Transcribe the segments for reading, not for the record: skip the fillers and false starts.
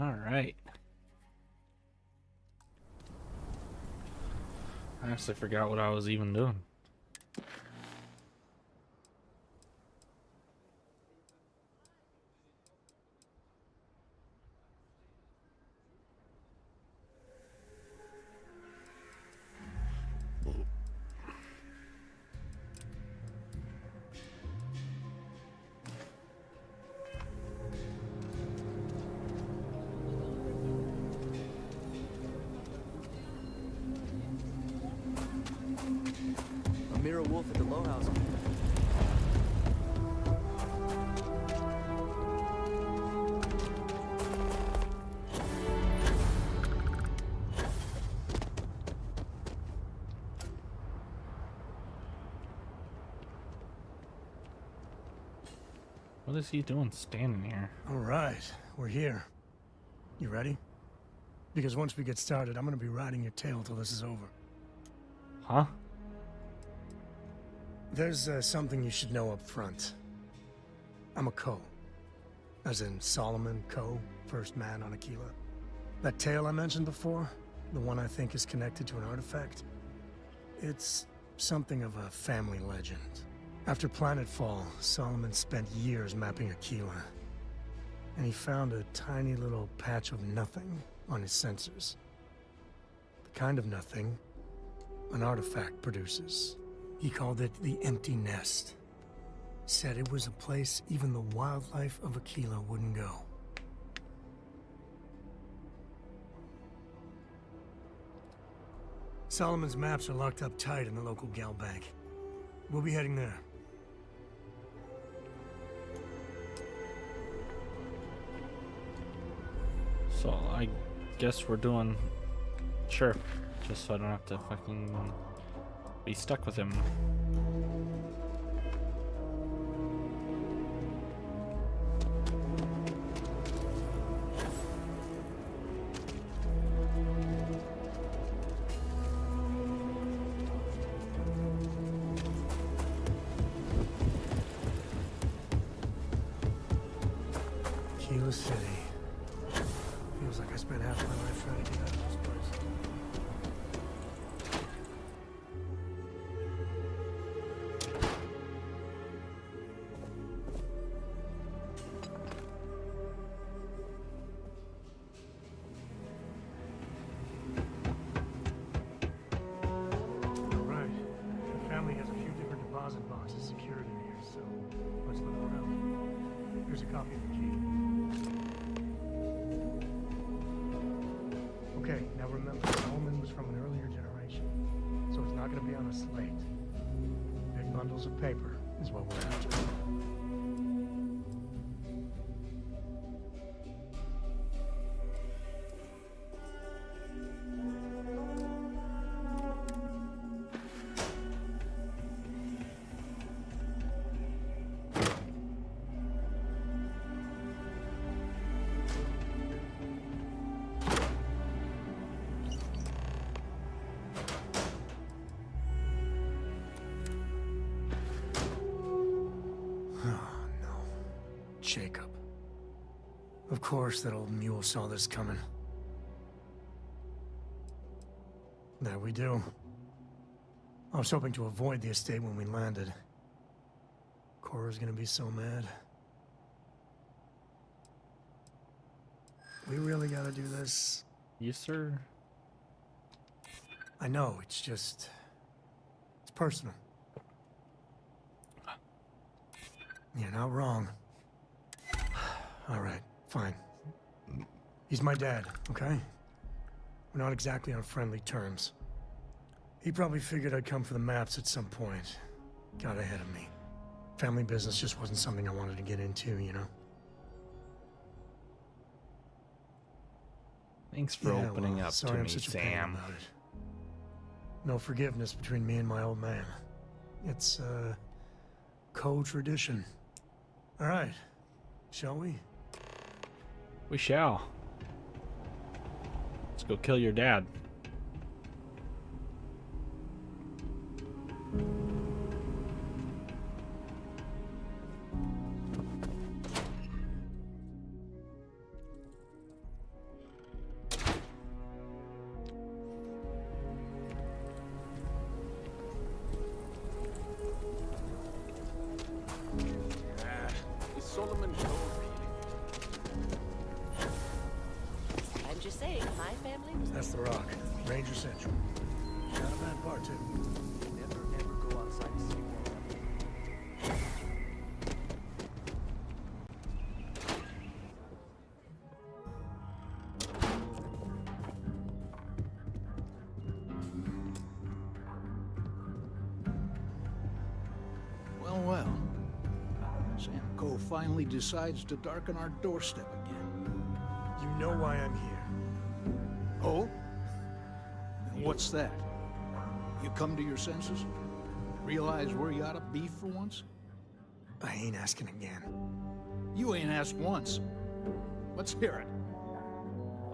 All right. I honestly forgot what I was even doing. A mirror wolf at the low house. What is he doing standing here? All right, we're here. You ready? Because once we get started, I'm gonna be riding your tail till this is over. Huh? There's something you should know up front. I'm a Coe. As in Solomon Coe, first man on Aquila. That tale I mentioned before, the one I think is connected to an artifact, it's something of a family legend. After Planetfall, Solomon spent years mapping Aquila. And he found a tiny little patch of nothing on his sensors. The kind of nothing an artifact produces. He called it the Empty Nest. Said it was a place even the wildlife of Aquila wouldn't go. Solomon's maps are locked up tight in the local gal bank. We'll be heading there. So I guess we're doing... Sure. Just so I don't have to fucking be stuck with him. Aquila City. Feels like I spent half my life trying to get out of this place. All right. The family has a few different deposit boxes secured in here, so let's look around. Here's a copy of the key. Okay, now remember, Solomon was from an earlier generation, so it's not going to be on a slate. Big bundles of paper is what we're after. Jacob. Of course that old mule saw this coming. There we do. I was hoping to avoid the estate when we landed. Cora's gonna be so mad. We really gotta do this. Yes, sir. I know, it's just... it's personal. You're not wrong. All right, fine. He's my dad, okay? We're not exactly on friendly terms. He probably figured I'd come for the maps at some point. Got ahead of me. Family business just wasn't something I wanted to get into, you know? Thanks for opening up sorry to I'm me, such a pain Sam. about it. No forgiveness between me and my old man. It's, co-tradition. All right, shall we? We shall. Let's go kill your dad. the rock. Ranger Central. Got a bad part, too. Never go outside the city wall. Well. Sam Coe finally decides to darken our doorstep again. You know why I'm here. Oh? And what's that? You come to your senses? Realize where you ought to be for once? I ain't asking again. You ain't asked once. Let's hear it.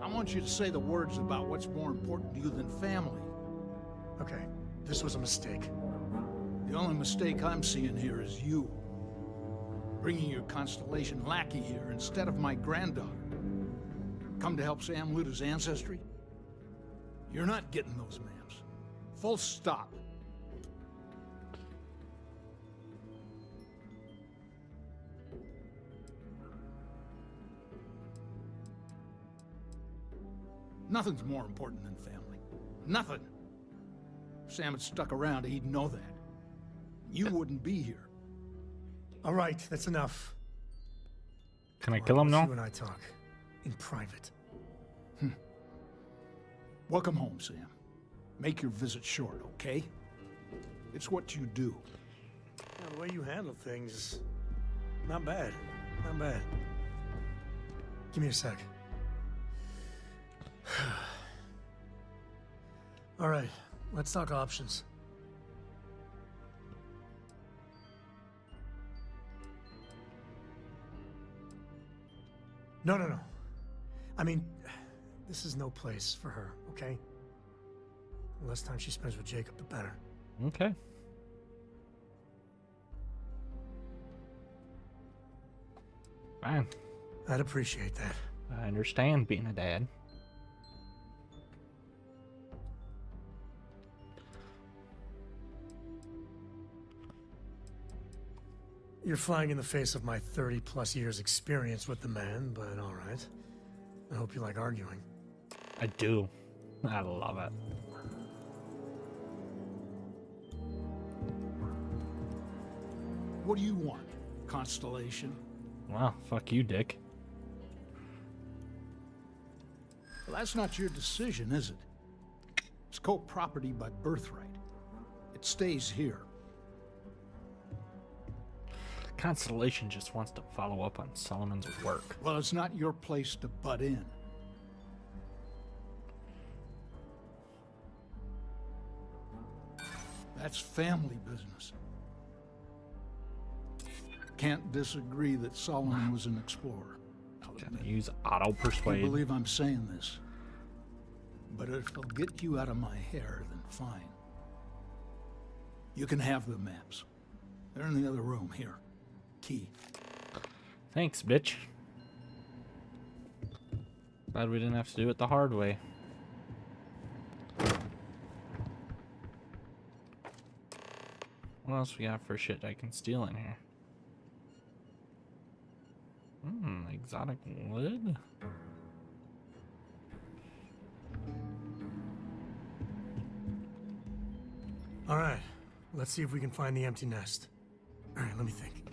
I want you to say the words about what's more important to you than family. Okay, this was a mistake. The only mistake I'm seeing here is you. Bringing your Constellation lackey here instead of my granddaughter. Come to help Sam loot his ancestry? You're not getting those maps. Full stop. Nothing's more important than family. Nothing. If Sam had stuck around, he'd know that. You wouldn't be here. All right, that's enough. Can I Come kill on, him let's now? You and I talk. In private. Welcome home, Sam. Make your visit short, okay? It's what you do. Yeah, the way you handle things, not bad. Not bad. Give me a sec. All right, let's talk options. No. I mean, this is no place for her, okay? The less time she spends with Jacob, the better. Okay. Fine. I'd appreciate that. I understand being a dad. You're flying in the face of my 30-plus years experience with the man, but all right. I hope you like arguing. I do. I love it. What do you want, Constellation? Well, fuck you, Dick. Well, that's not your decision, is it? It's co-property by birthright. It stays here. Constellation just wants to follow up on Solomon's work. Well, it's not your place to butt in. That's family business. Can't disagree that Solomon was an explorer. I'll admit. Use auto I persuade. believe I'm saying this. But if it'll get you out of my hair, then fine. You can have the maps. They're in the other room, here. Key. Thanks, bitch. Glad we didn't have to do it the hard way. What else we got for shit I can steal in here? Exotic wood? All right, let's see if we can find the empty nest. All right, let me think.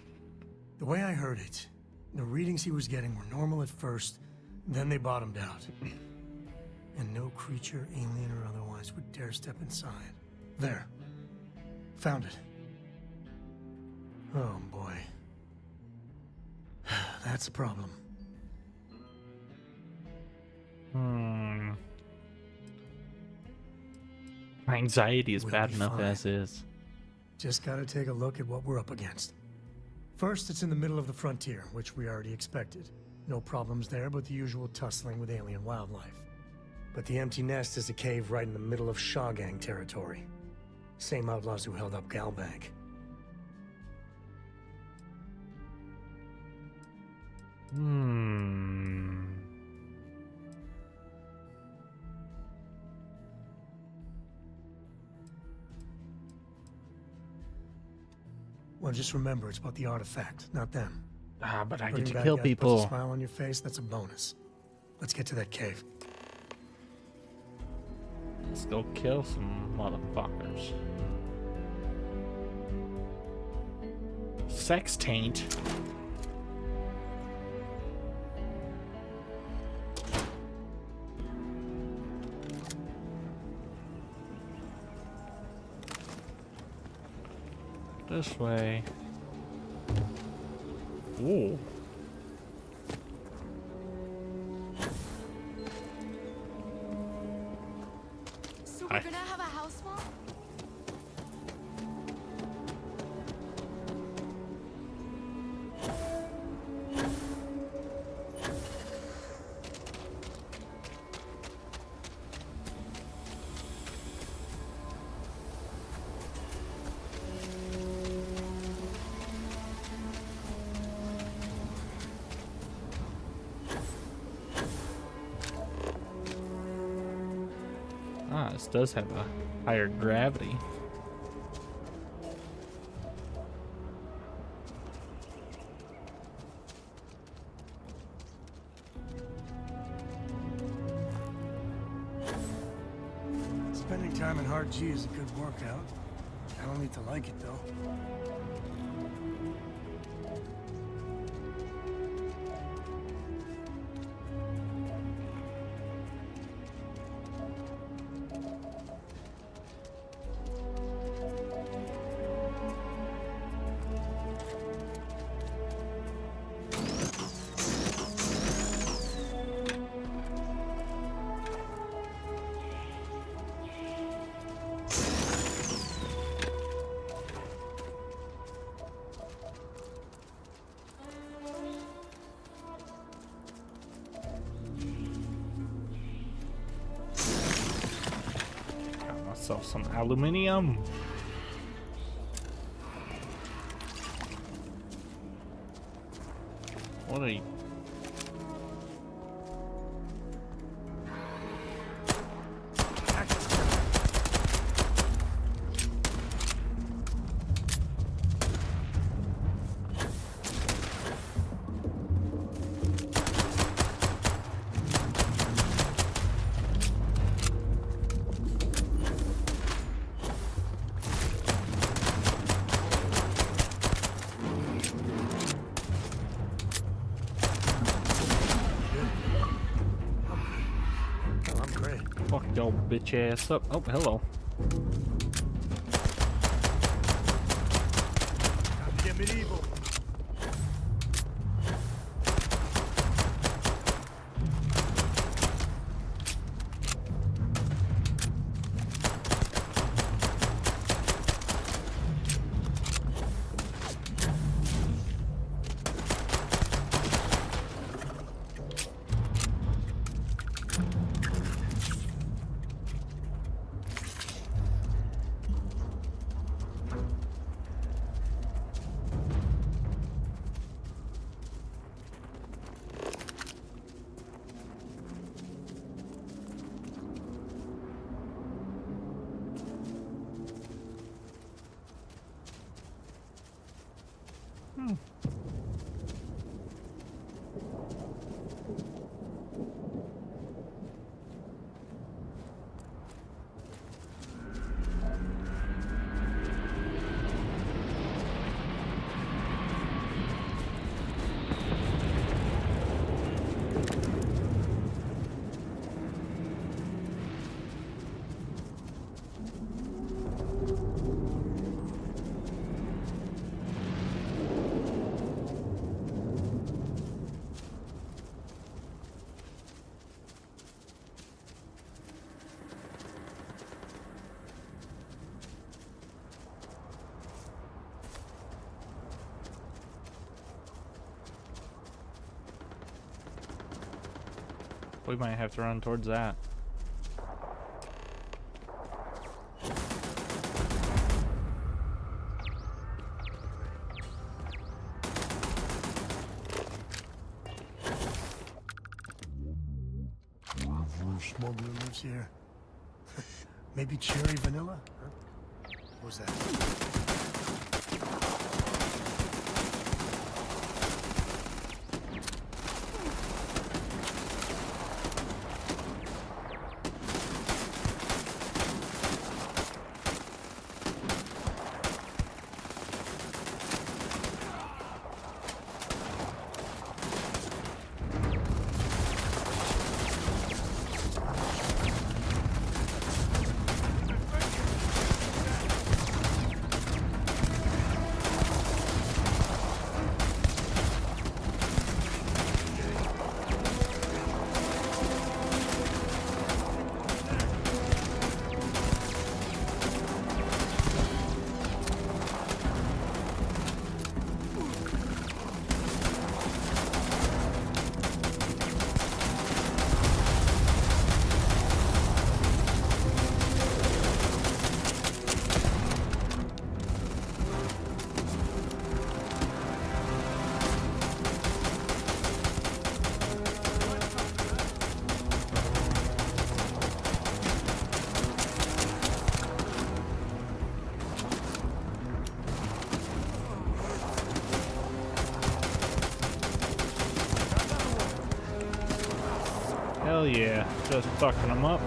The way I heard it, the readings he was getting were normal at first, then they bottomed out. And no creature, alien or otherwise, would dare step inside. There. Found it. Oh, boy. That's a problem. My anxiety is We'll bad be enough fine. as is. Just gotta take a look at what we're up against. First, it's in the middle of the frontier, which we already expected. No problems there, but the usual tussling with alien wildlife. But the empty nest is a cave right in the middle of Shawgang territory. Same outlaws who held up Galbank. Well, just remember, it's about the artifact, not them. Ah, but I get Hurting to bad kill guys puts people. a smile on your face, that's a bonus. Let's get to that cave. Let's go kill some motherfuckers. Sex taint. This way. Ooh. So Hi. we're gonna have a house swap? Ah, this does have a higher gravity. Spending time in hard G is a good workout. I don't need to like it, though. Got myself some aluminium. What are you? Oh, I'm great. Fuck your bitch ass up. Oh, hello. Time to get medieval. We might have to run towards that. Smuggler lives here. Maybe cherry vanilla? Huh? What was that? Hell yeah, just fucking them up.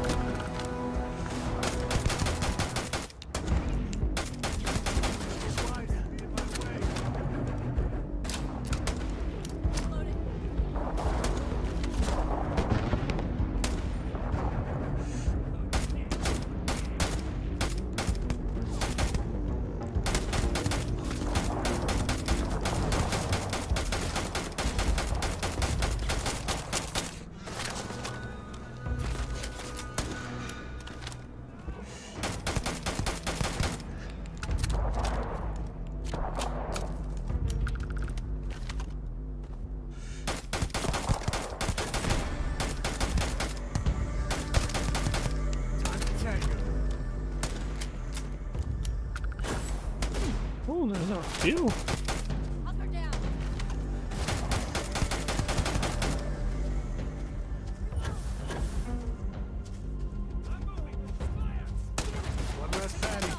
Oh, there's a few. Hunker down. One less patty.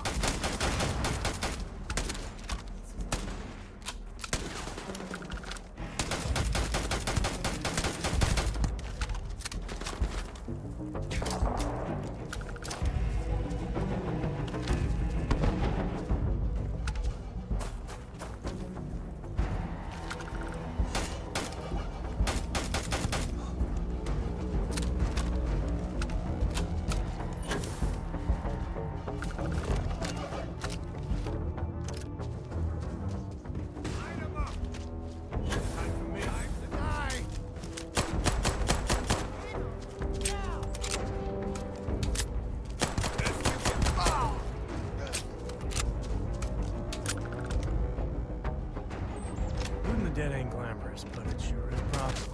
Looting the dead ain't glamorous, but it sure is profitable.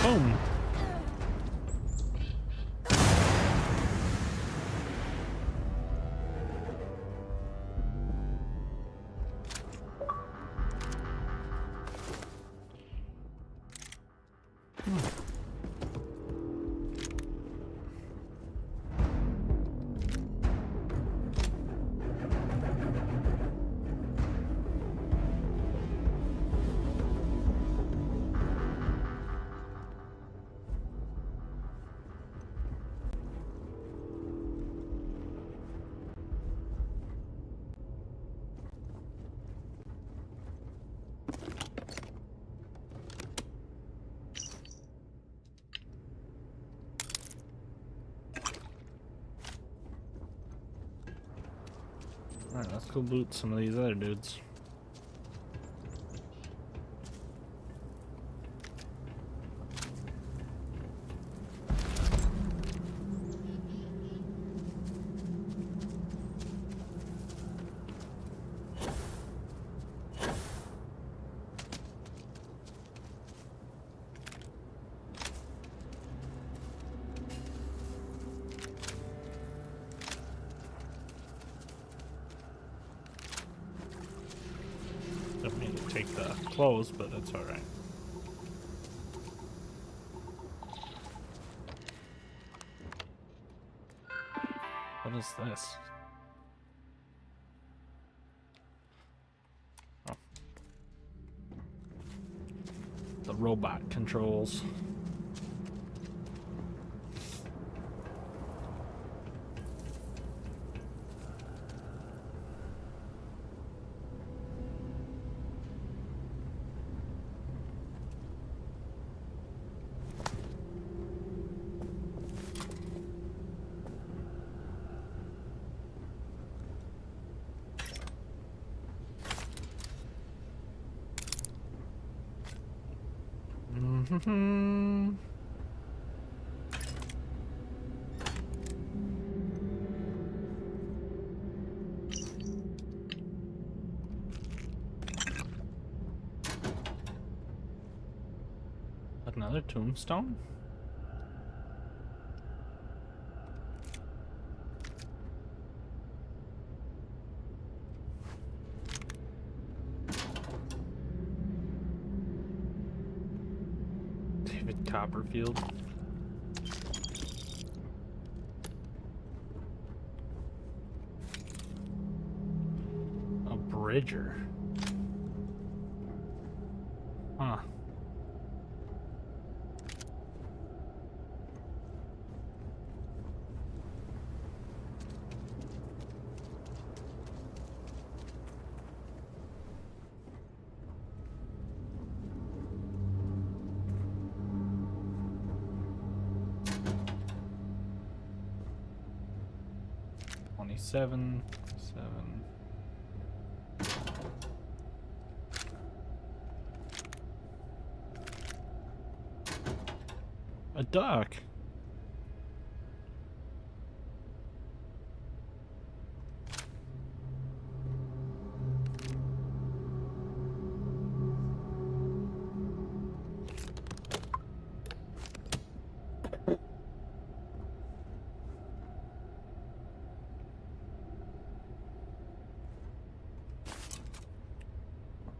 Boom. Alright, let's go loot some of these other dudes. Don't mean to take the clothes, but that's alright. What is this? Oh. The robot controls. Another tombstone? David Copperfield. Bridger. Huh. Seven. A duck.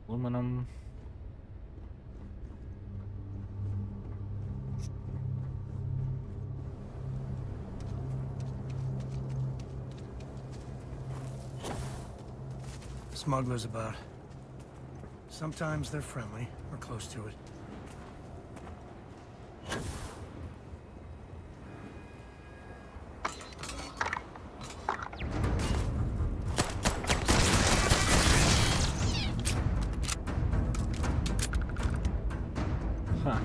Aluminum. Smugglers about. Sometimes they're friendly, or close to it. Huh.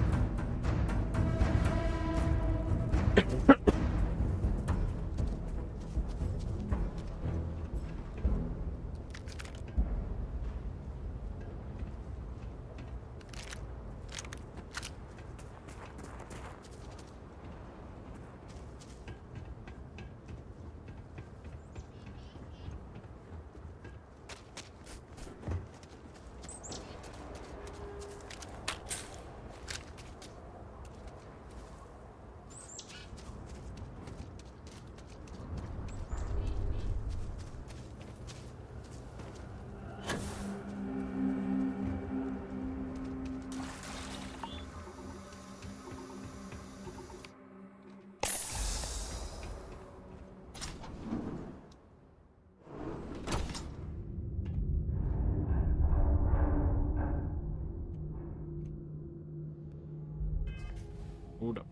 Hold up.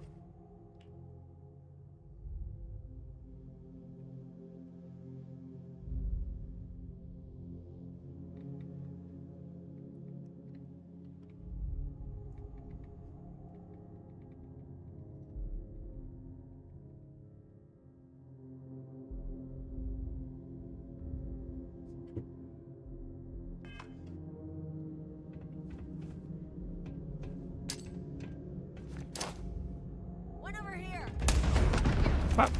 One over here. Fuck.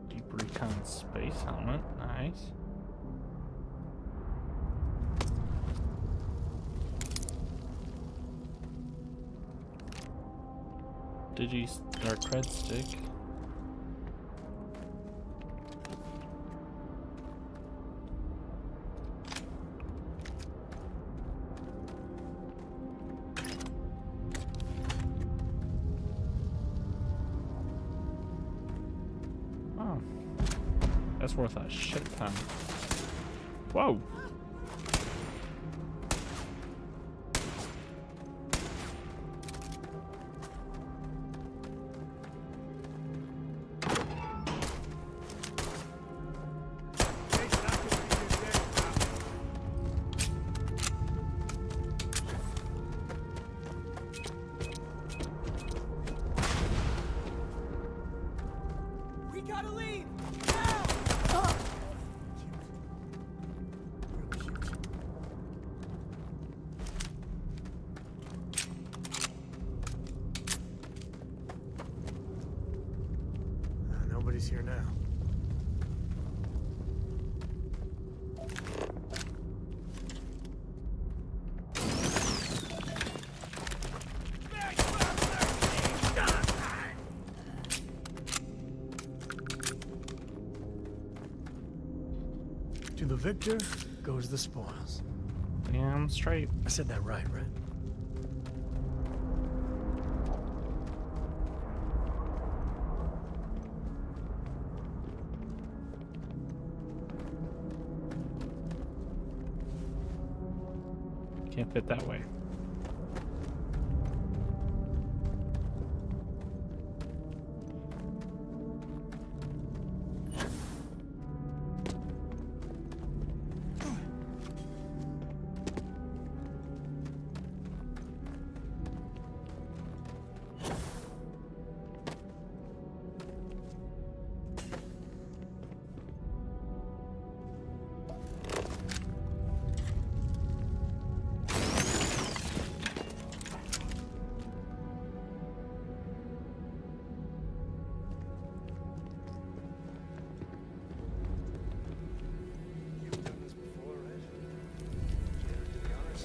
Deep recon space helmet. Nice. Digi cred stick. Oh, that's worth a shit ton. Whoa. We gotta leave! He's here now. To the victor goes the spoils. Damn straight. I said that right? Can't fit that way. You've done this before, right? Care to do the honors?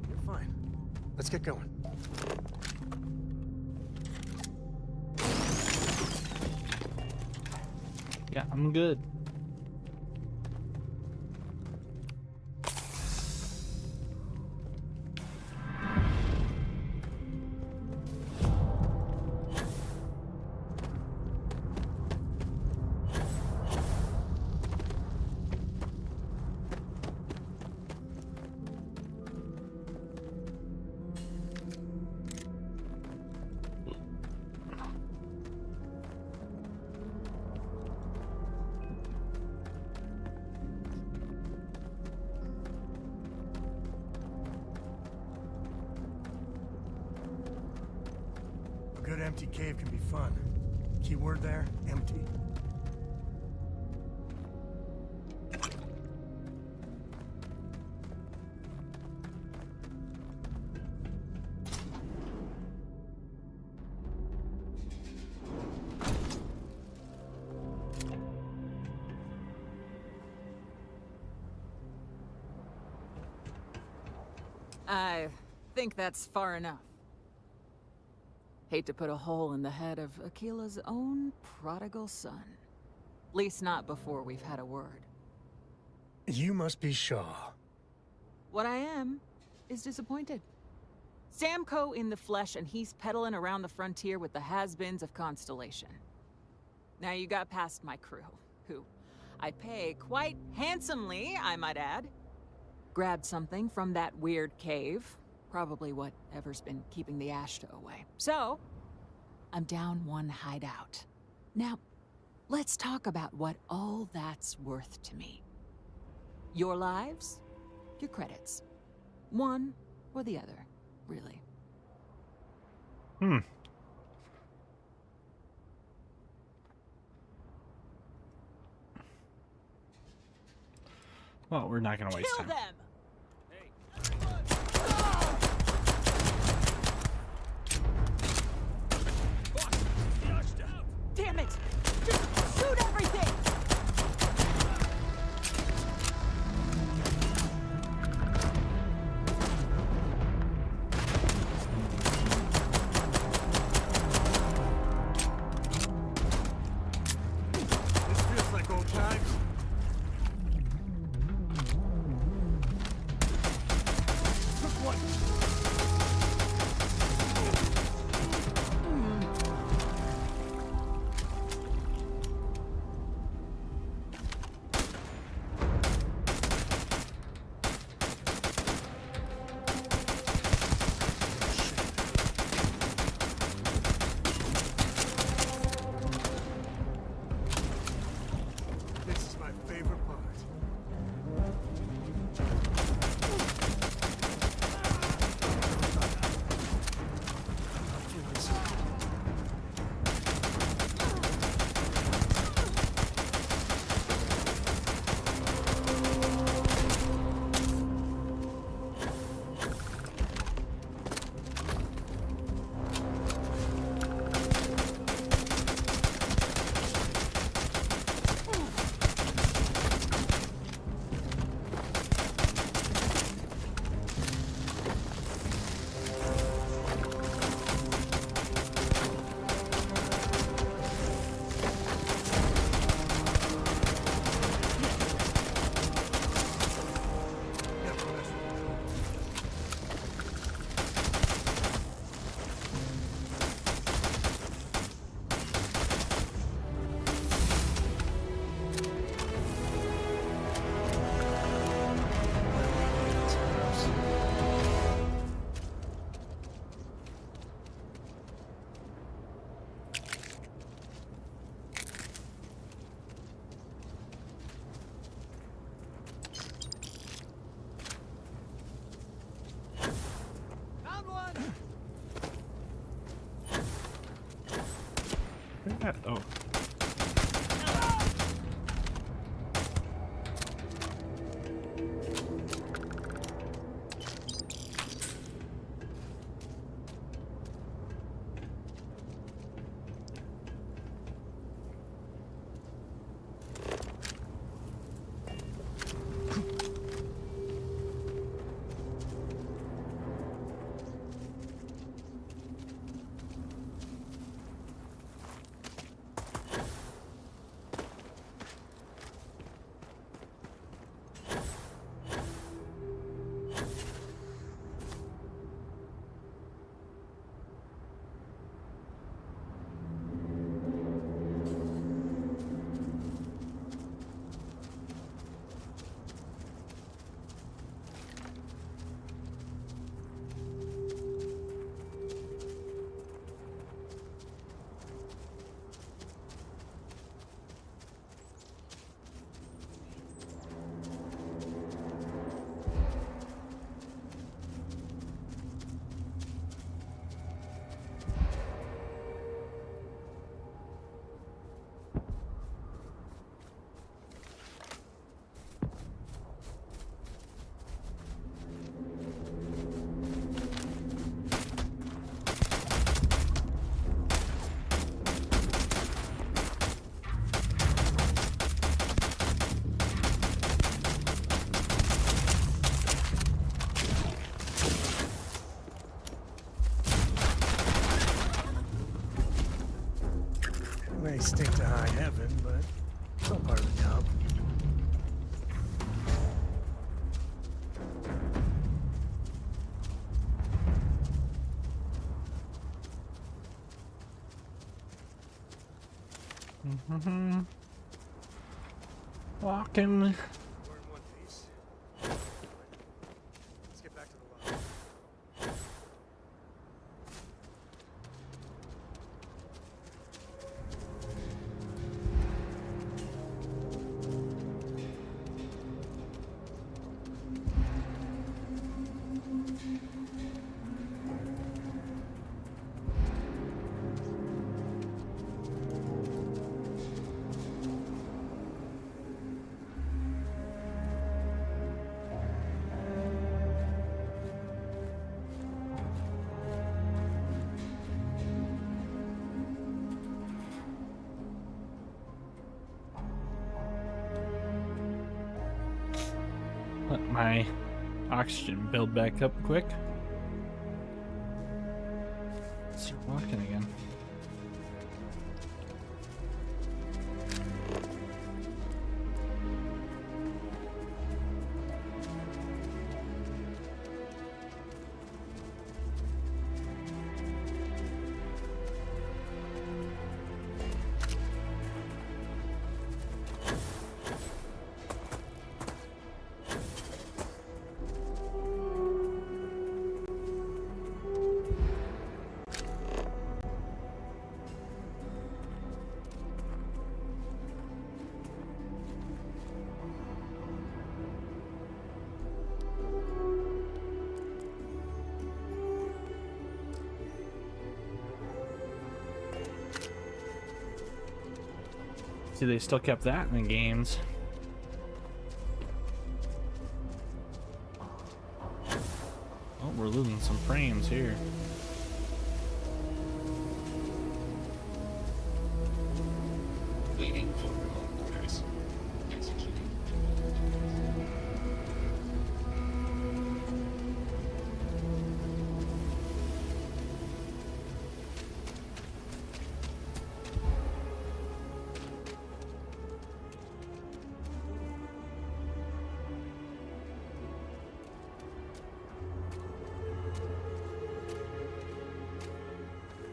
You're fine. Let's get going. Yeah, I'm good. A good empty cave can be fun. Keyword there, empty. I think that's far enough. Hate to put a hole in the head of Akila's own prodigal son. Least not before we've had a word. You must be Shaw. What I am is disappointed. Samco in the flesh, and he's peddling around the frontier with the has-beens of Constellation. Now you got past my crew, who I pay quite handsomely, I might add. Grabbed something from that weird cave. Probably whatever's been keeping the Ashta away. So, I'm down one hideout. Now, let's talk about what all that's worth to me. Your lives, your credits. One or the other, really. Well, we're not gonna waste Kill time. them! Damn it! Just shoot everything! This feels like old times. Oh. May stink to high heaven, but it's all part of the job. Mm-hmm. Walking. We're in one piece. Let's get back to the lodge. Let my oxygen build back up quick. Start walking again. See, they still kept that in the games. Oh, we're losing some frames here. Waiting for remote orders. Executing.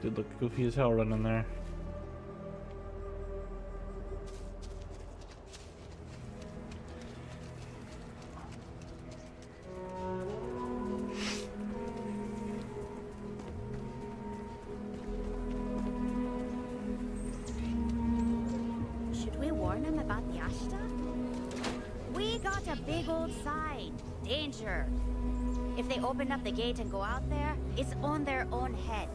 Dude, look goofy as hell running there. Should we warn them about the Ashta? We got a big old sign. Danger. If they open up the gate and go out there, it's on their own head.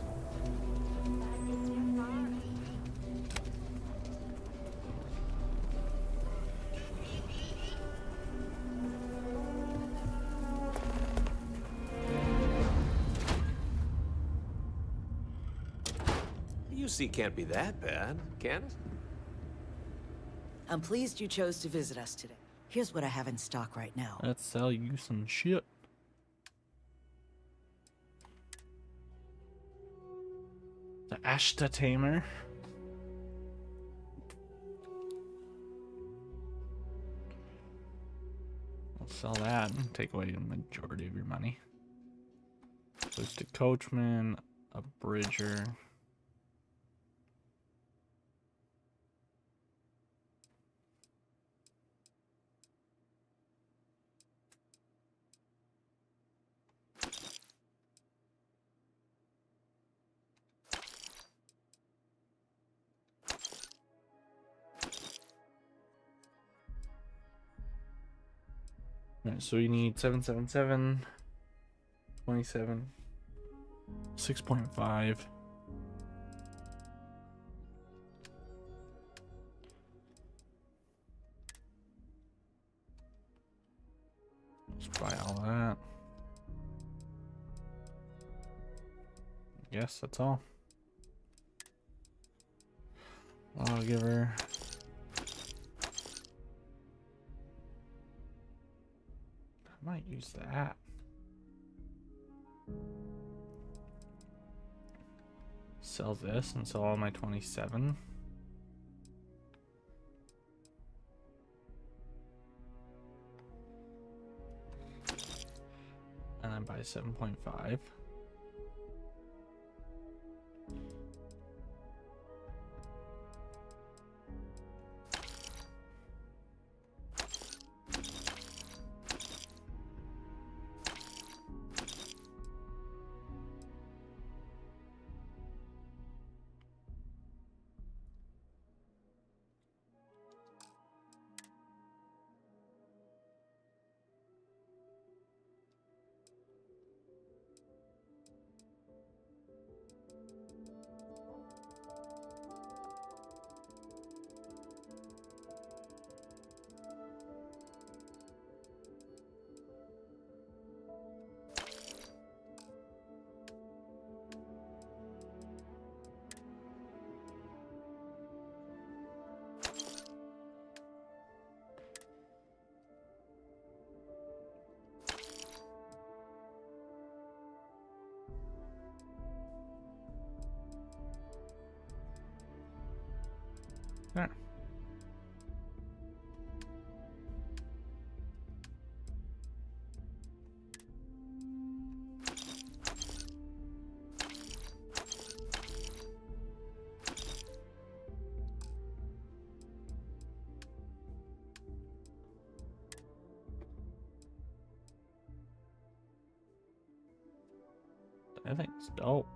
sea can't be that bad, can it? I'm pleased you chose to visit us today. Here's what I have in stock right now. Let's sell you some shit. The Ashta Tamer. I'll sell that and take away the majority of your money. Boosted coachman, a bridger. Alright, so you need 777, 27, 6.5. Just buy all that. Yes, that's all. Lawgiver. I might use that. Sell this and sell all my 27. And then buy 7.5. There. I think it's dope.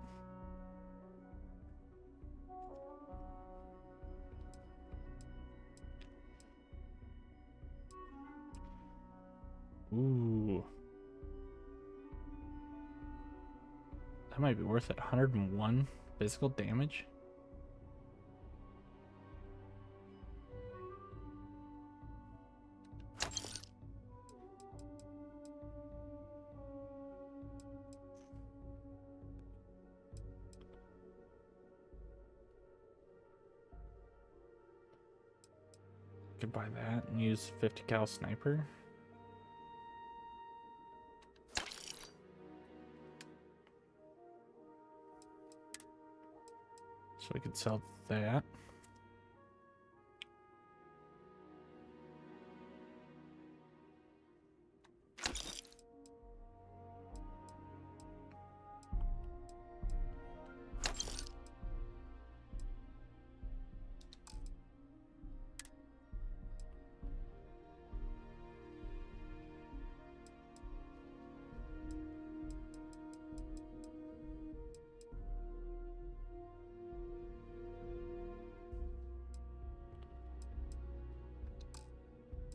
Ooh. That might be worth it. 101 physical damage. Could buy that and use 50 cal sniper. So we could sell that.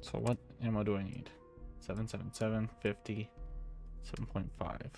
So what ammo do I need? 777, 50, 7.5.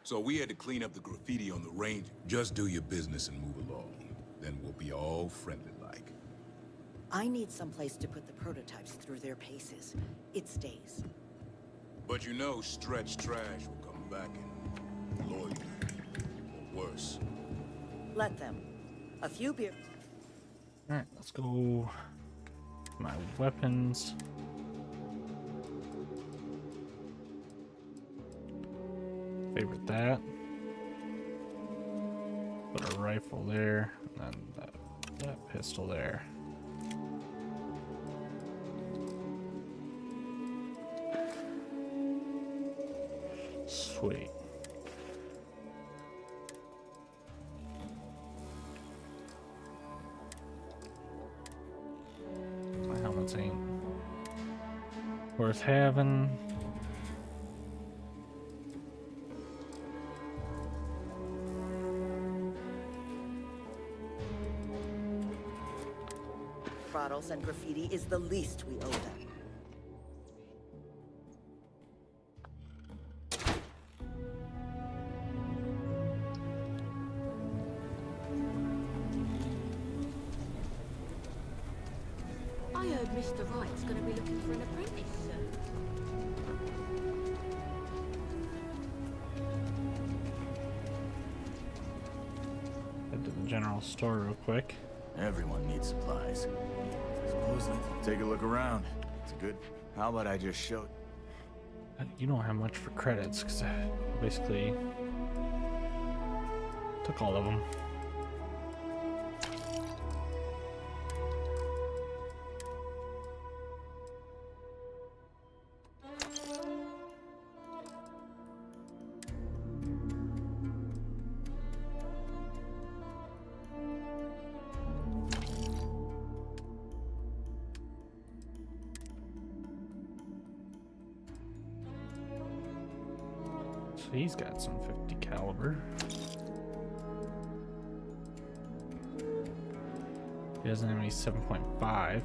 So we had to clean up the graffiti on the range. Just do your business and move along. Then we'll be all friendly-like. I need someplace to put the prototypes through their paces. It stays. But you know Stretch Trash will come back and exploit you. Or worse. Let them. A few beer... Alright, let's go. My weapons. Favorite that. Put a rifle there, and then that pistol there. Sweet. My helmets ain't worth having. Bottles and graffiti is the least we owe them. I heard Mr. Wright's gonna be looking for an apprentice soon. Head to the general store real quick. Everyone needs supplies. Suppose let's take a look around. It's good. How about I just show... You don't have much for credits, because I basically took all of them. So he's got some 50 caliber. He doesn't have any 7.5.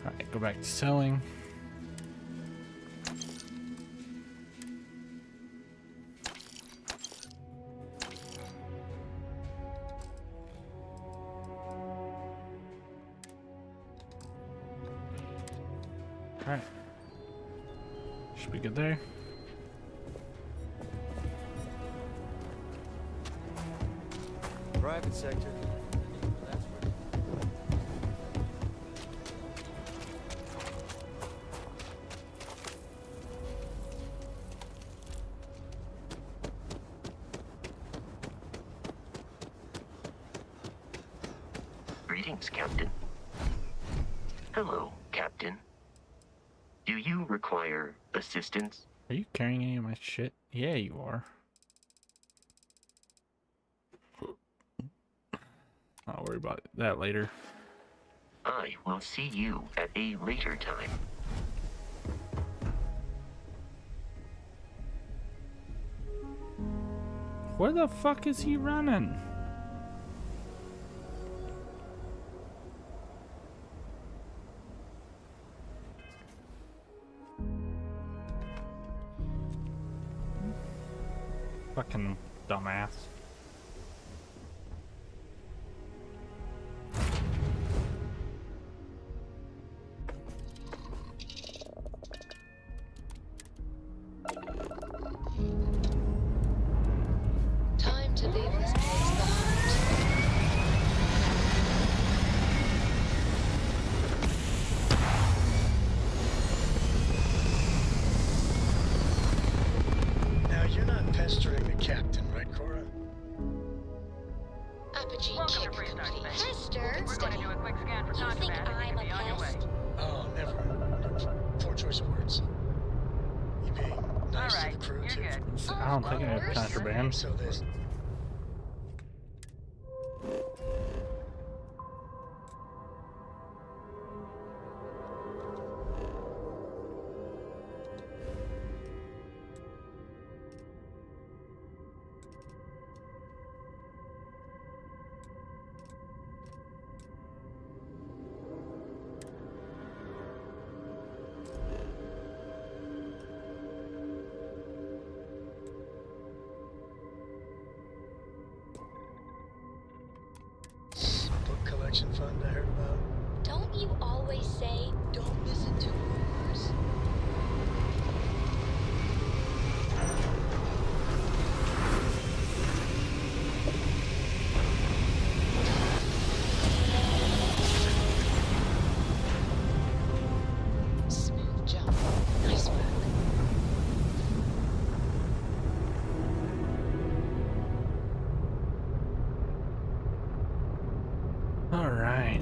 Alright, go back to selling. Alright. Should be good there. Private sector. That's where... Greetings, Captain. Hello, Captain. Do you require assistance? Are you carrying any of my shit? Yeah, you are. I'll worry about that later. I will see you at a later time. Where the fuck is he running? Fucking dumbass. Time to leave this place behind. RPG Welcome kit to Freestyle complete. Space. First Durnn, We're going to do a quick scan for you think contraband and I'm you'll be a on your way. pest? Oh, never. Poor choice of words. You being nice Alright, to the crew, you're too. good. I don't think I have course. contraband. So this... book collection fund I heard about. Don't you always say, don't listen to rumors? Smooth jump. Nice work. All right.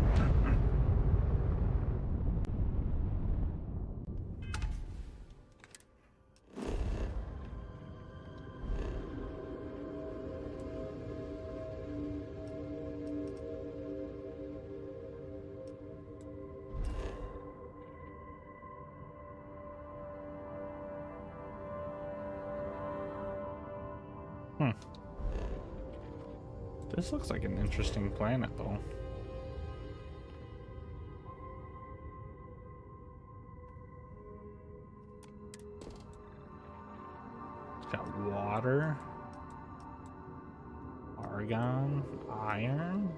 This looks like an interesting planet, though. It's got water, argon, iron,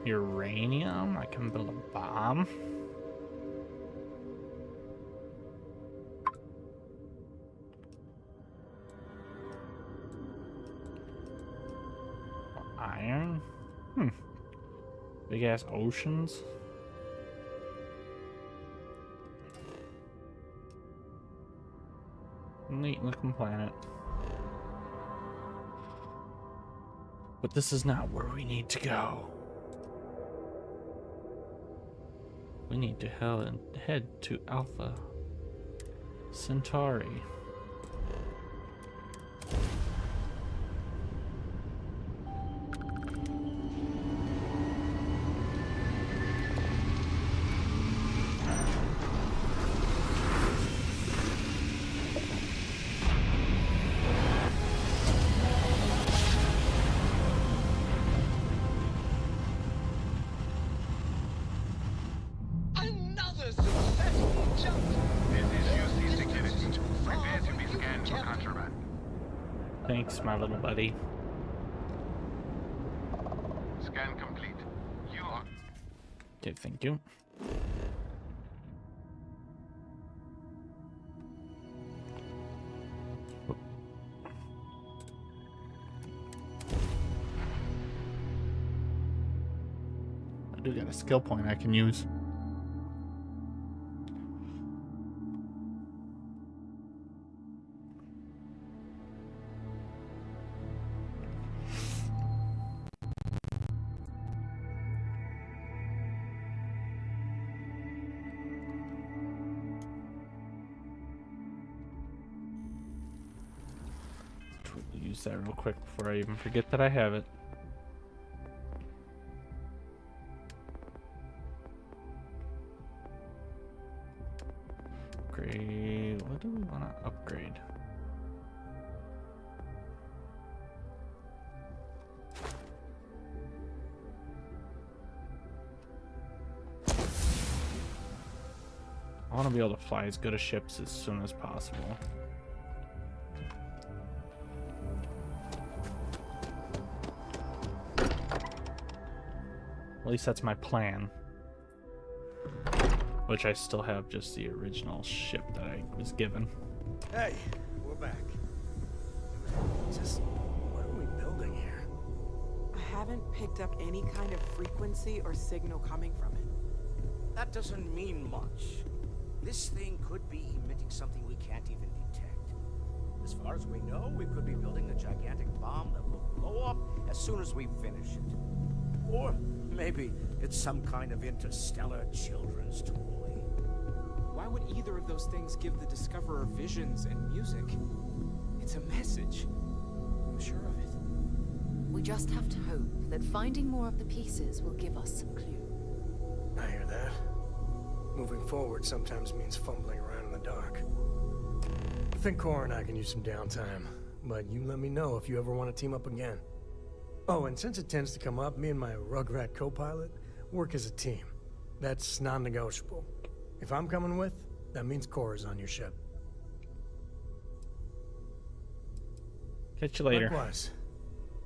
uranium. I can build a bomb. Iron? Big ass oceans. Neat looking planet. But this is not where we need to go. We need to head to Alpha Centauri. Another successful jump! This is UC security. Prepare to be scanned for contraband. Thanks, my little buddy. Scan complete. You are... Okay, thank you. I do got a skill point I can use. Use that real quick before I even forget that I have it. Upgrade. What do we want to upgrade? I want to be able to fly as good as ships as soon as possible. At least that's my plan. Which I still have just the original ship that I was given. Hey, we're back. Just what are we building here? I haven't picked up any kind of frequency or signal coming from it. That doesn't mean much. This thing could be emitting something we can't even detect. As far as we know, we could be building a gigantic bomb that will blow up as soon as we finish it. Or maybe it's some kind of interstellar children's toy. Why would either of those things give the Discoverer visions and music? It's a message. I'm sure of it. We just have to hope that finding more of the pieces will give us some clue. I hear that. Moving forward sometimes means fumbling around in the dark. I think Cora and I can use some downtime, but you let me know if you ever want to team up again. Oh, and since it tends to come up, me and my Rugrat co-pilot work as a team. That's non-negotiable. If I'm coming with, that means Cora's on your ship. Catch you later. Likewise.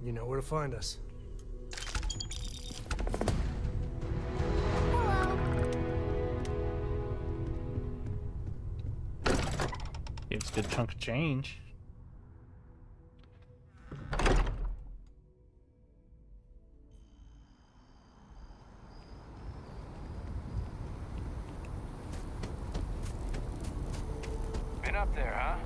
You know where to find us. Gives a good chunk of change. Been up there, huh?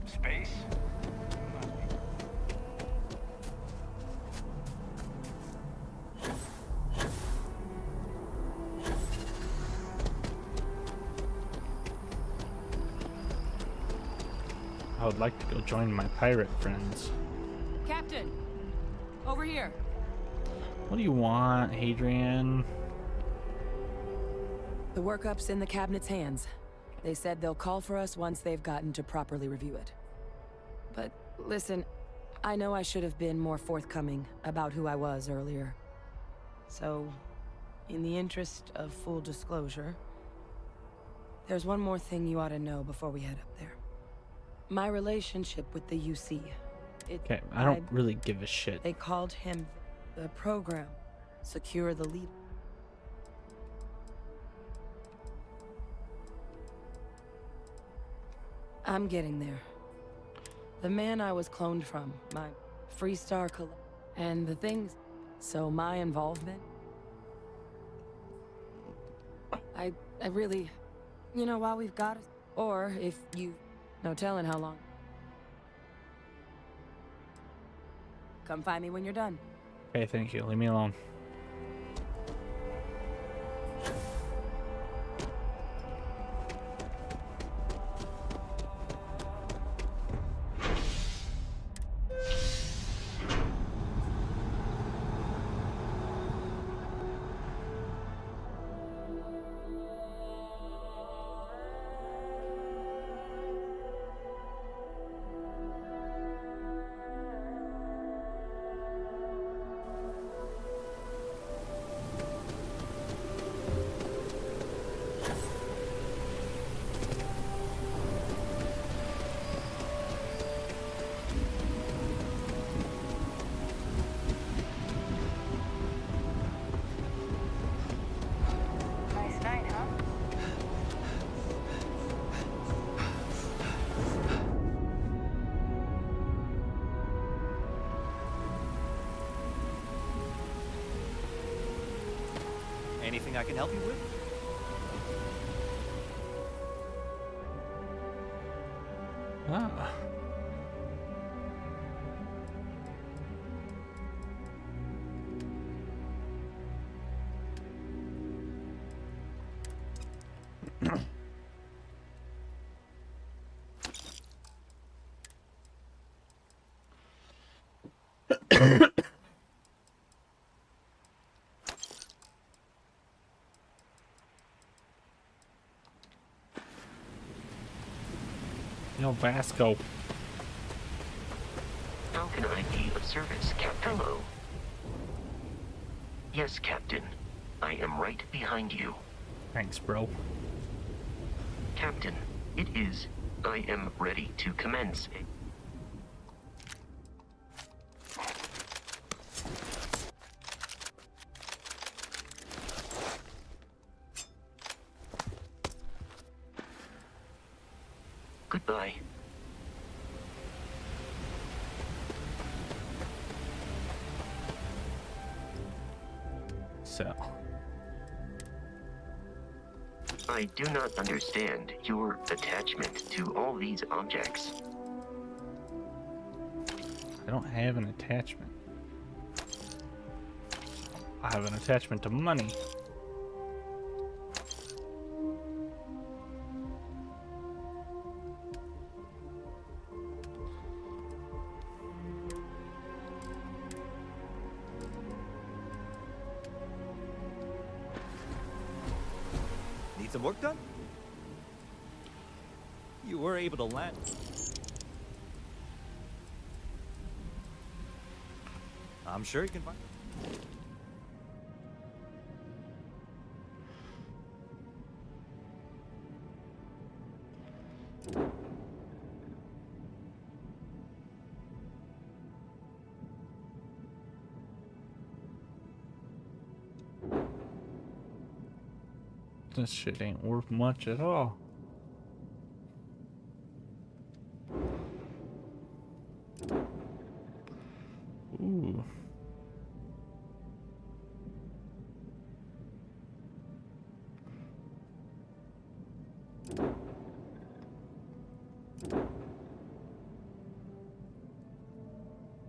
Space? I would like to go join my pirate friends. Captain, over here. What do you want, Hadrian? The workup's in the cabinet's hands. They said they'll call for us once they've gotten to properly review it. But listen, I know I should have been more forthcoming about who I was earlier. So, in the interest of full disclosure, there's one more thing you ought to know before we head up there. My relationship with the UC. Okay, I don't really give a shit. They called him the program. Secure the lead. I'm getting there. The man I was cloned from, my Freestar and the things. So my involvement. I really, you know, while we've got it, or if you, no telling how long. Come find me when you're done. Okay, thank you. Leave me alone. Anything I can help you with? Ah. No, Vasco. How can I be of service, Captain? Hello. Yes, Captain. I am right behind you. Thanks, bro. Captain, it is. I am ready to commence. Goodbye. So. I do not understand your attachment to all these objects. I don't have an attachment. I have an attachment to money. Need some work done? You were able to land. I'm sure you can find. This shit ain't worth much at all. Ooh.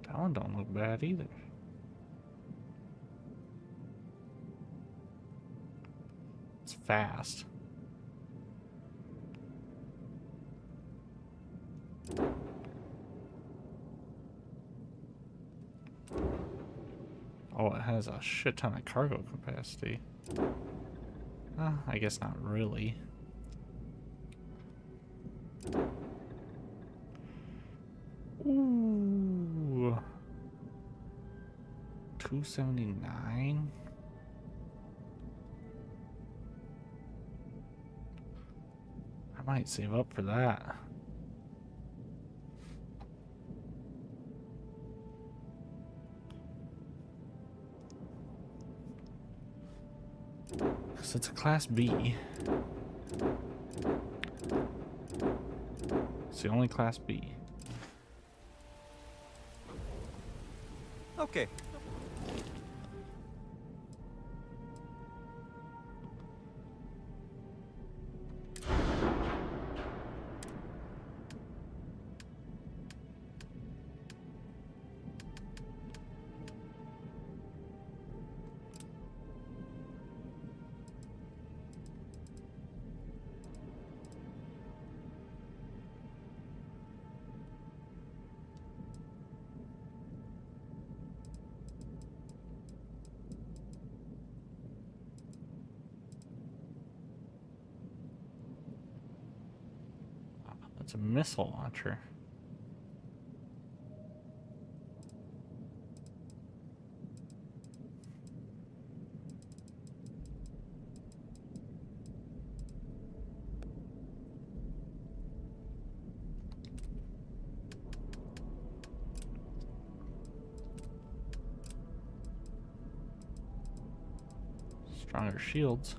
That one don't look bad either. It's fast. Oh, it has a shit ton of cargo capacity. I guess not really. Ooh. 279. I might save up for that. Because it's a Class B. It's the only Class B. Okay. It's a missile launcher. Stronger shields.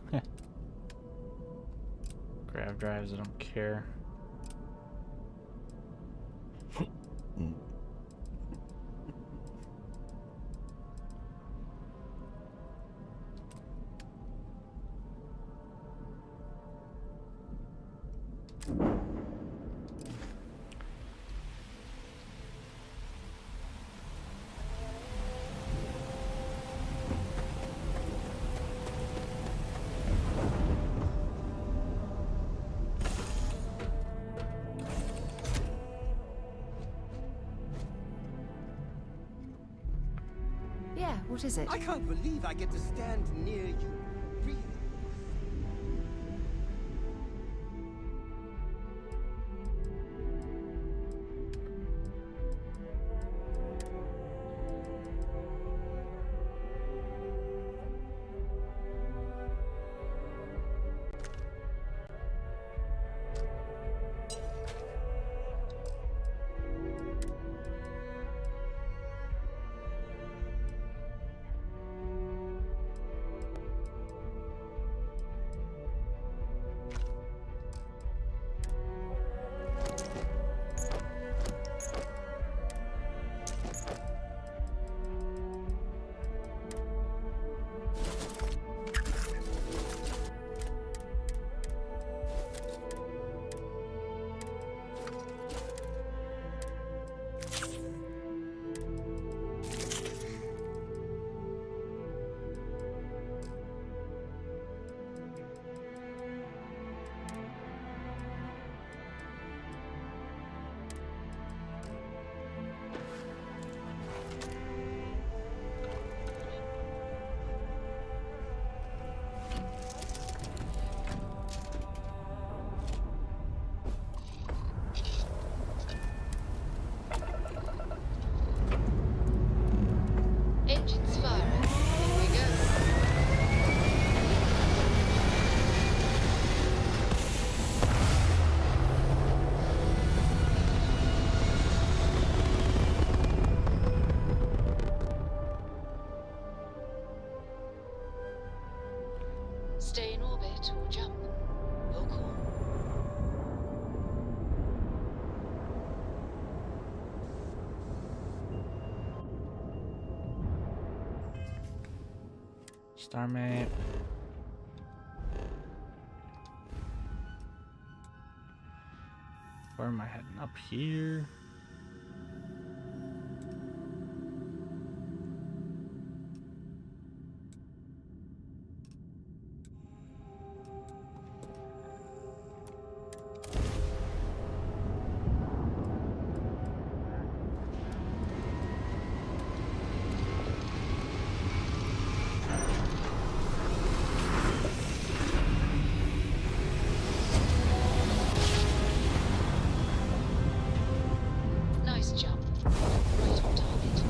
Grav drives, I don't care. Yeah, what is it? I can't believe I get to stand near you. Really. Starmate. Where am I heading? Up here? Nice jump. Right on target.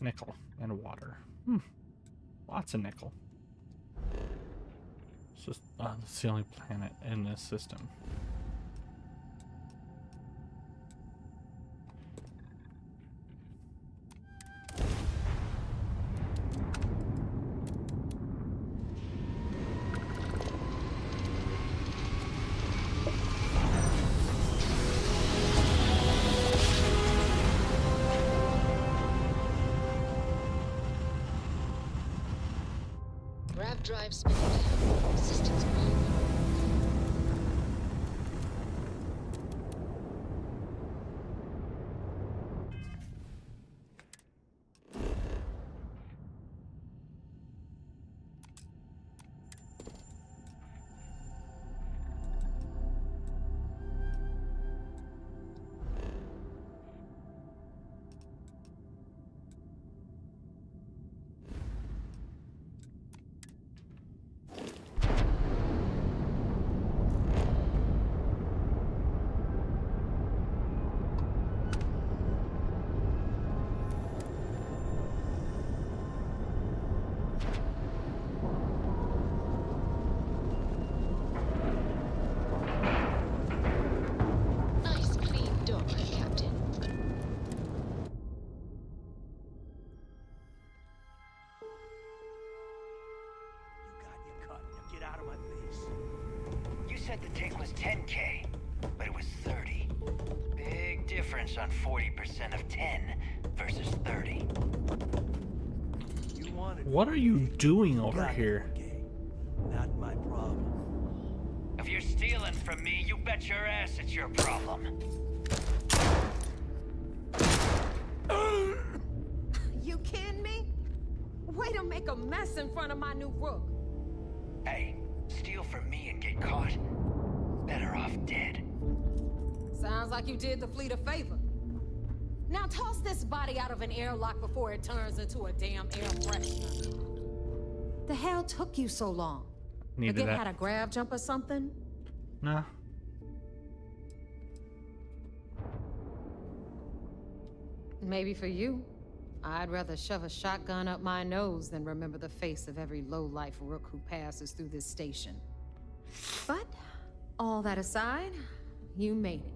Nickel and water. Lots of nickel. It's just it's the only planet in this system. Grav drive spinning down. Systems green. Nice clean dock, Captain. Get out of my face. You said the take was 10K, but it was 30. Big difference on 40% of 10 versus 30. What are you doing over here? Not my problem. If you're stealing from me, you bet your ass it's your problem. You kidding me? Way to make a mess in front of my new rook. Hey, steal from me and get caught. Better off dead. Sounds like you did the fleet a favor. Now toss this body out of an airlock before it turns into a damn air freshener. The hell took you so long? Needed Forget that. how to grab jump or something? Nah. Maybe for you. I'd rather shove a shotgun up my nose than remember the face of every low-life rook who passes through this station. But, all that aside, you made it.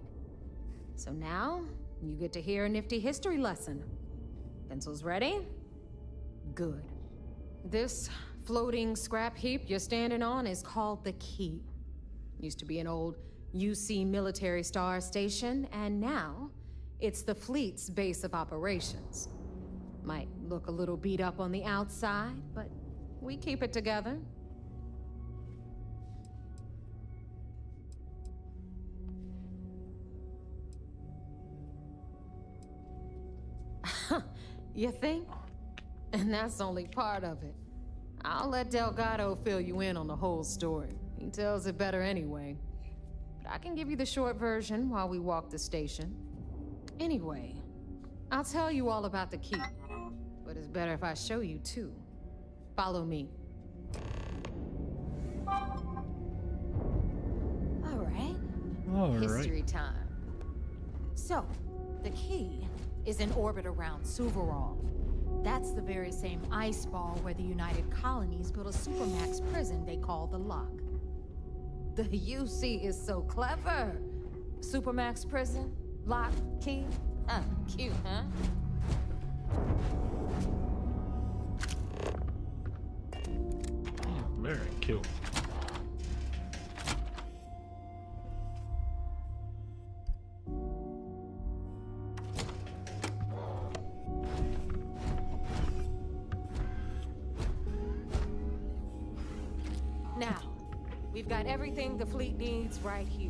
So now, you get to hear a nifty history lesson. Pencils ready? Good. This floating scrap heap you're standing on is called the Key. Used to be an old UC military star station, and now it's the fleet's base of operations. Might look a little beat up on the outside, but we keep it together. You think? And that's only part of it. I'll let Delgado fill you in on the whole story. He tells it better anyway. But I can give you the short version while we walk the station. Anyway, I'll tell you all about the Key. But it's better if I show you too. Follow me. All right. History time. So, the Key is in orbit around Suvorov. That's the very same ice ball where the United Colonies built a supermax prison they call the Lock. The UC is so clever. Supermax prison, Lock, Key. Cute, huh? Very cute. Now, we've got everything the fleet needs right here.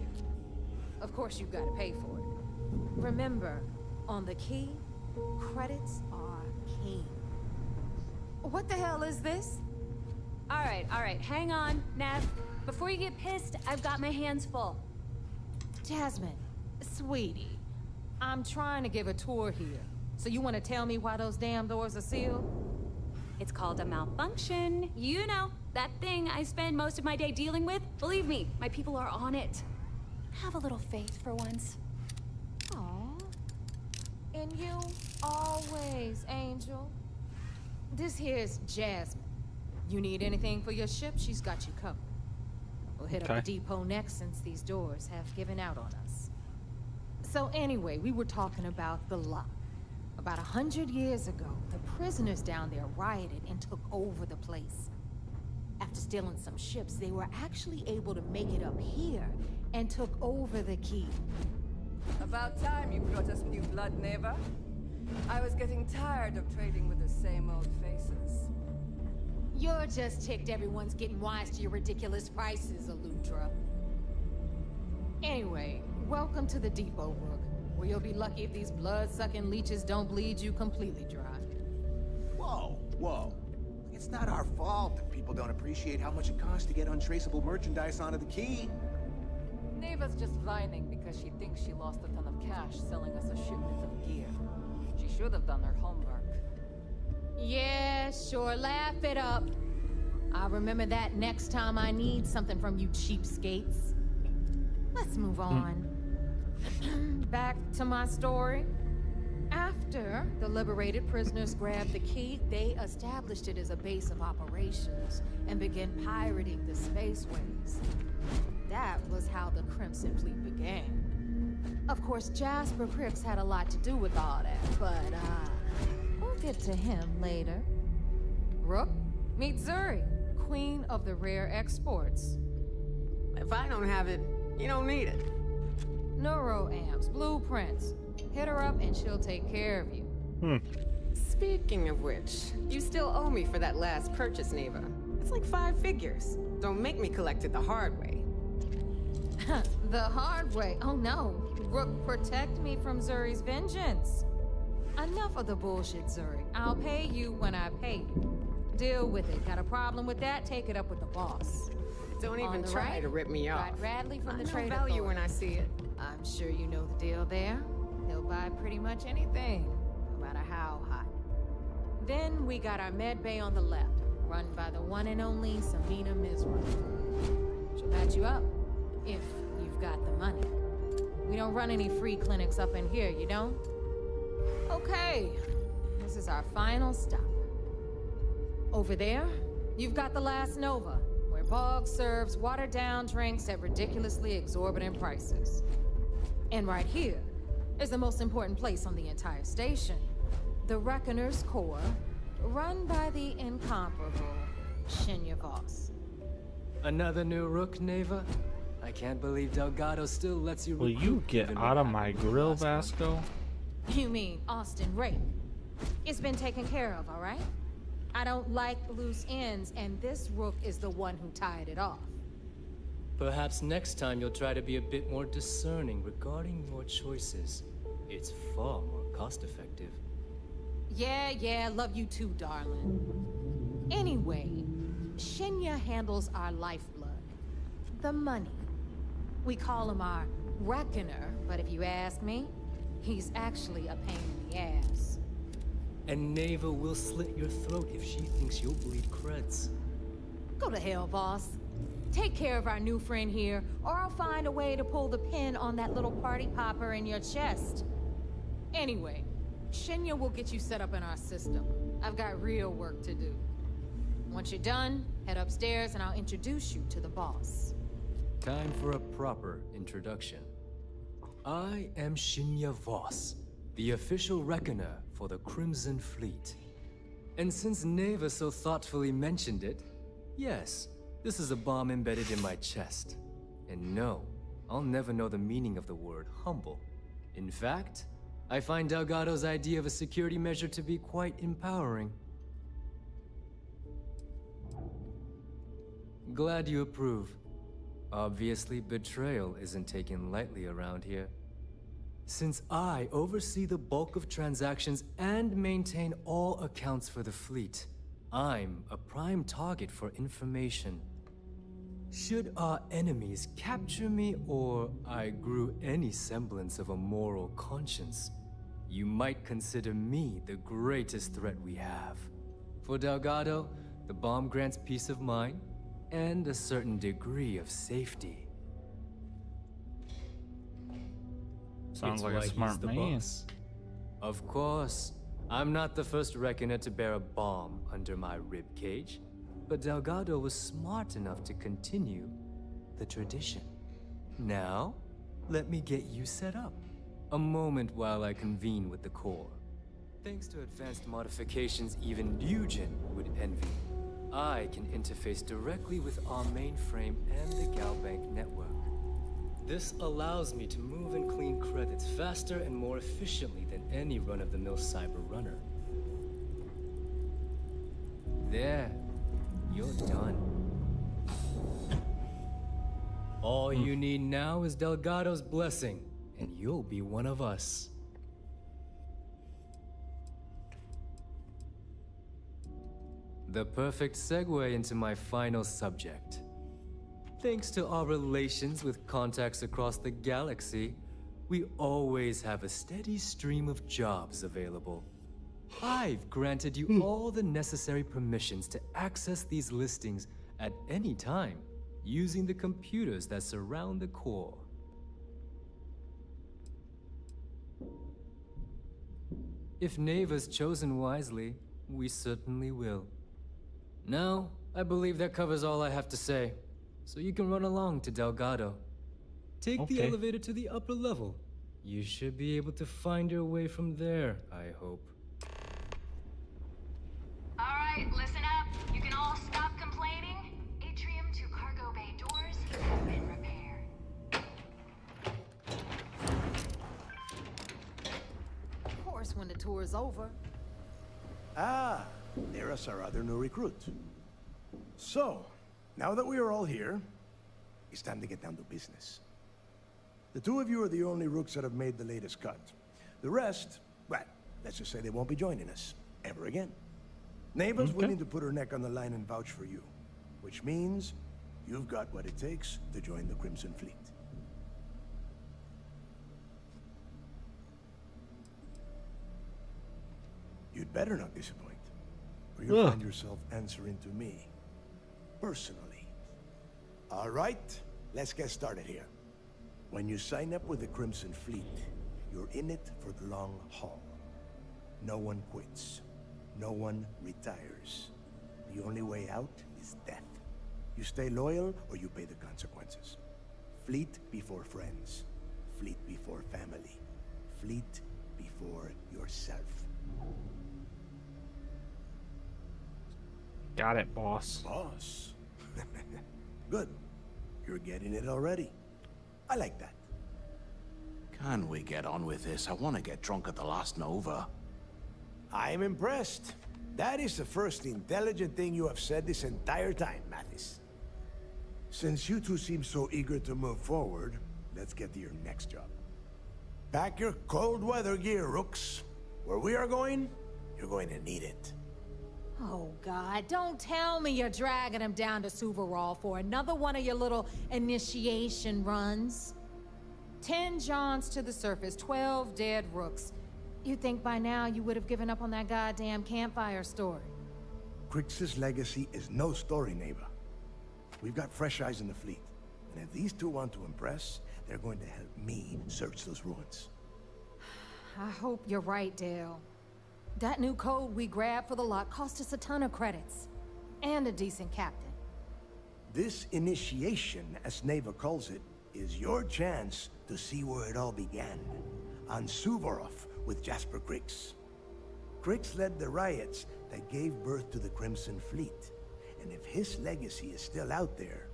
Of course, you've got to pay for it. Remember, on the key, credits are king. What the hell is this? All right, hang on, Nev. Before you get pissed, I've got my hands full. Jasmine, sweetie, I'm trying to give a tour here. So you want to tell me why those damn doors are sealed? It's called a malfunction. You know, that thing I spend most of my day dealing with. Believe me, my people are on it. Have a little faith for once. Aw. And you, always, Angel. This here's Jasmine. You need anything for your ship, she's got you covered. We'll hit up the depot next since these doors have given out on us. So anyway, we were talking about the lock. About 100 years ago, the prisoners down there rioted and took over the place. After stealing some ships, they were actually able to make it up here and took over the key. About time you brought us new blood, Neva. I was getting tired of trading with the same old faces. You're just ticked everyone's getting wise to your ridiculous prices, Aludra. Anyway, welcome to the depot, Rook, where you'll be lucky if these blood-sucking leeches don't bleed you completely dry. Whoa, whoa. It's not our fault that people don't appreciate how much it costs to get untraceable merchandise onto the key. Neva's just whining because she thinks she lost a ton of cash selling us a shipment of gear. She should have done her homework. Yeah, sure, laugh it up. I'll remember that next time I need something from you cheapskates. Let's move on. Back to my story. After the liberated prisoners grabbed the key, they established it as a base of operations and began pirating the spaceways. That was how the Crimson Fleet began. Of course, Jasper Cripps had a lot to do with all that, but, we'll get to him later. Rook, meet Zuri, queen of the rare exports. If I don't have it, you don't need it. Neuroamps, blueprints. Hit her up and she'll take care of you. Speaking of which, you still owe me for that last purchase, Neva. It's like 5 figures. Don't make me collect it the hard way. The hard way? Oh no. Rook, protect me from Zuri's vengeance. Enough of the bullshit, Zuri. I'll pay you when I pay you. Deal with it. Got a problem with that? Take it up with the boss. Don't even try to rip me off. Rod Radley from the I know Trade value Authority. when I see it. I'm sure you know the deal there. He'll buy pretty much anything, no matter how hot. Then we got our med bay on the left, run by the one and only Samina Mizra. She'll patch you up, if you've got the money. We don't run any free clinics up in here, you don't? Okay, this is our final stop. Over there, you've got the Last Nova, where Bog serves watered-down drinks at ridiculously exorbitant prices. And right here is the most important place on the entire station, the Reckoner's Core, run by the incomparable Shinya Voss. Another new Rook, Neva? I can't believe Delgado still lets you Will you get out of my grill, Vasco? You mean Austin Ray? It's been taken care of, all right? I don't like loose ends, and this Rook is the one who tied it off. Perhaps next time you'll try to be a bit more discerning regarding your choices. It's far more cost-effective. Yeah, love you too, darling. Anyway, Shinya handles our lifeblood. The money. We call him our Reckoner, but if you ask me, he's actually a pain in the ass. And Neva will slit your throat if she thinks you'll bleed creds. Go to hell, boss. Take care of our new friend here, or I'll find a way to pull the pin on that little party popper in your chest. Anyway, Shinya will get you set up in our system. I've got real work to do. Once you're done, head upstairs and I'll introduce you to the boss. Time for a proper introduction. I am Shinya Voss, the official reckoner for the Crimson Fleet. And since Neva so thoughtfully mentioned it, yes, This is a bomb embedded in my chest. And no, I'll never know the meaning of the word humble. In fact, I find Delgado's idea of a security measure to be quite empowering. Glad you approve. Obviously, betrayal isn't taken lightly around here. Since I oversee the bulk of transactions and maintain all accounts for the fleet, I'm a prime target for information. Should our enemies capture me or I grew any semblance of a moral conscience, you might consider me the greatest threat we have. For Delgado, the bomb grants peace of mind and a certain degree of safety. Sounds It's like why a he's smart the man. boss. Of course, I'm not the first reckoner to bear a bomb under my rib cage, but Delgado was smart enough to continue the tradition. Now, let me get you set up. A moment while I convene with the core. Thanks to advanced modifications even Eugen would envy, I can interface directly with our mainframe and the Galbank network. This allows me to move and clean credits faster and more efficiently than any run-of-the-mill cyber runner. There, you're done. All you need now is Delgado's blessing, and you'll be one of us. The perfect segue into my final subject. Thanks to our relations with contacts across the galaxy, we always have a steady stream of jobs available. I've granted you all the necessary permissions to access these listings at any time, using the computers that surround the core. If Neva's chosen wisely, we certainly will. Now, I believe that covers all I have to say, so you can run along to Delgado. Take the Okay. elevator to the upper level. You should be able to find your way from there, I hope. Alright, listen up. You can all stop complaining. Atrium to cargo bay doors have been repaired. Of course, when the tour is over. Ah, there's our other new recruit. So, now that we are all here, it's time to get down to business. The two of you are the only rooks that have made the latest cut. The rest, well, let's just say they won't be joining us ever again. Neva's willing to put her neck on the line and vouch for you, which means you've got what it takes to join the Crimson Fleet. You'd better not disappoint, or you'll find yourself answering to me, personally. All right, let's get started here. When you sign up with the Crimson Fleet, you're in it for the long haul. No one quits. No one retires. The only way out is death. You stay loyal or you pay the consequences. Fleet before friends. Fleet before family. Fleet before yourself. Got it, boss. Boss? Good. You're getting it already. I like that. Can we get on with this? I want to get drunk at the last Nova. I'm impressed. That is the first intelligent thing you have said this entire time, Mathis. Since you two seem so eager to move forward, let's get to your next job. Pack your cold weather gear, Rooks. Where we are going, you're going to need it. Oh, God, don't tell me you're dragging him down to Suvarol for another one of your little initiation runs. 10 Johns to the surface, 12 dead Rooks. You'd think by now you would have given up on that goddamn campfire story. Crix's legacy is no story, Neva. We've got fresh eyes in the fleet. And if these two want to impress, they're going to help me search those ruins. I hope you're right, Dale. That new code we grabbed for the lot cost us a ton of credits. And a decent captain. This initiation, as Neva calls it, is your chance to see where it all began. On Suvorov with Jasper Crix. Crix led the riots that gave birth to the Crimson Fleet. And if his legacy is still out there,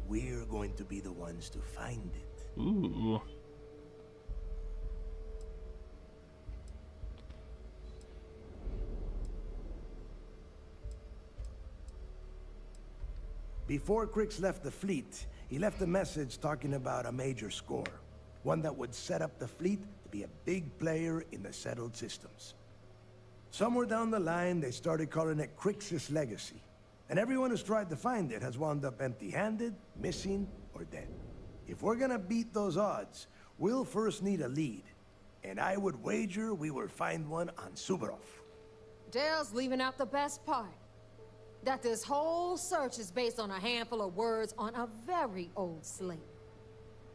we're going to be the ones to find it. Ooh. Before Crix left the fleet, he left a message talking about a major score. One that would set up the fleet to be a big player in the settled systems. Somewhere down the line, they started calling it Crix's Legacy. And everyone who's tried to find it has wound up empty-handed, missing, or dead. If we're gonna beat those odds, we'll first need a lead. And I would wager we will find one on Suvorov. Dale's leaving out the best part. That this whole search is based on a handful of words on a very old slate.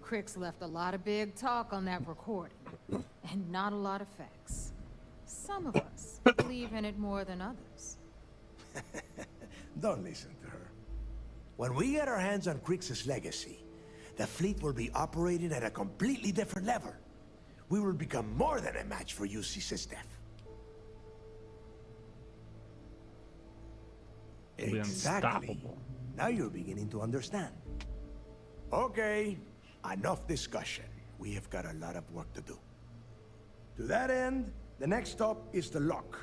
Crix left a lot of big talk on that recording, and not a lot of facts. Some of us believe in it more than others. Don't listen to her. When we get our hands on Crix's legacy, the fleet will be operating at a completely different level. We will become more than a match for UC System. Be unstoppable. Now you're beginning to understand. Okay, enough discussion. We have got a lot of work to do. To that end, the next stop is the lock.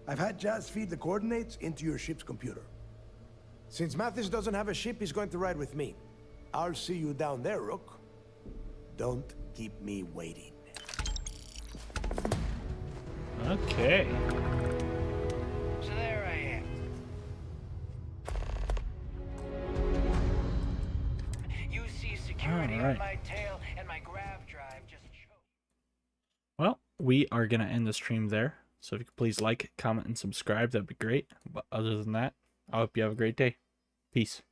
I've had Jazz feed the coordinates into your ship's computer. Since Mathis doesn't have a ship, he's going to ride with me. I'll see you down there, Rook. Don't keep me waiting. Okay. So there I am. You see security on my tail, and my grav drive just choked. Well, we are going to end the stream there. So if you could please like, comment, and subscribe, that'd be great. But other than that, I hope you have a great day. Peace.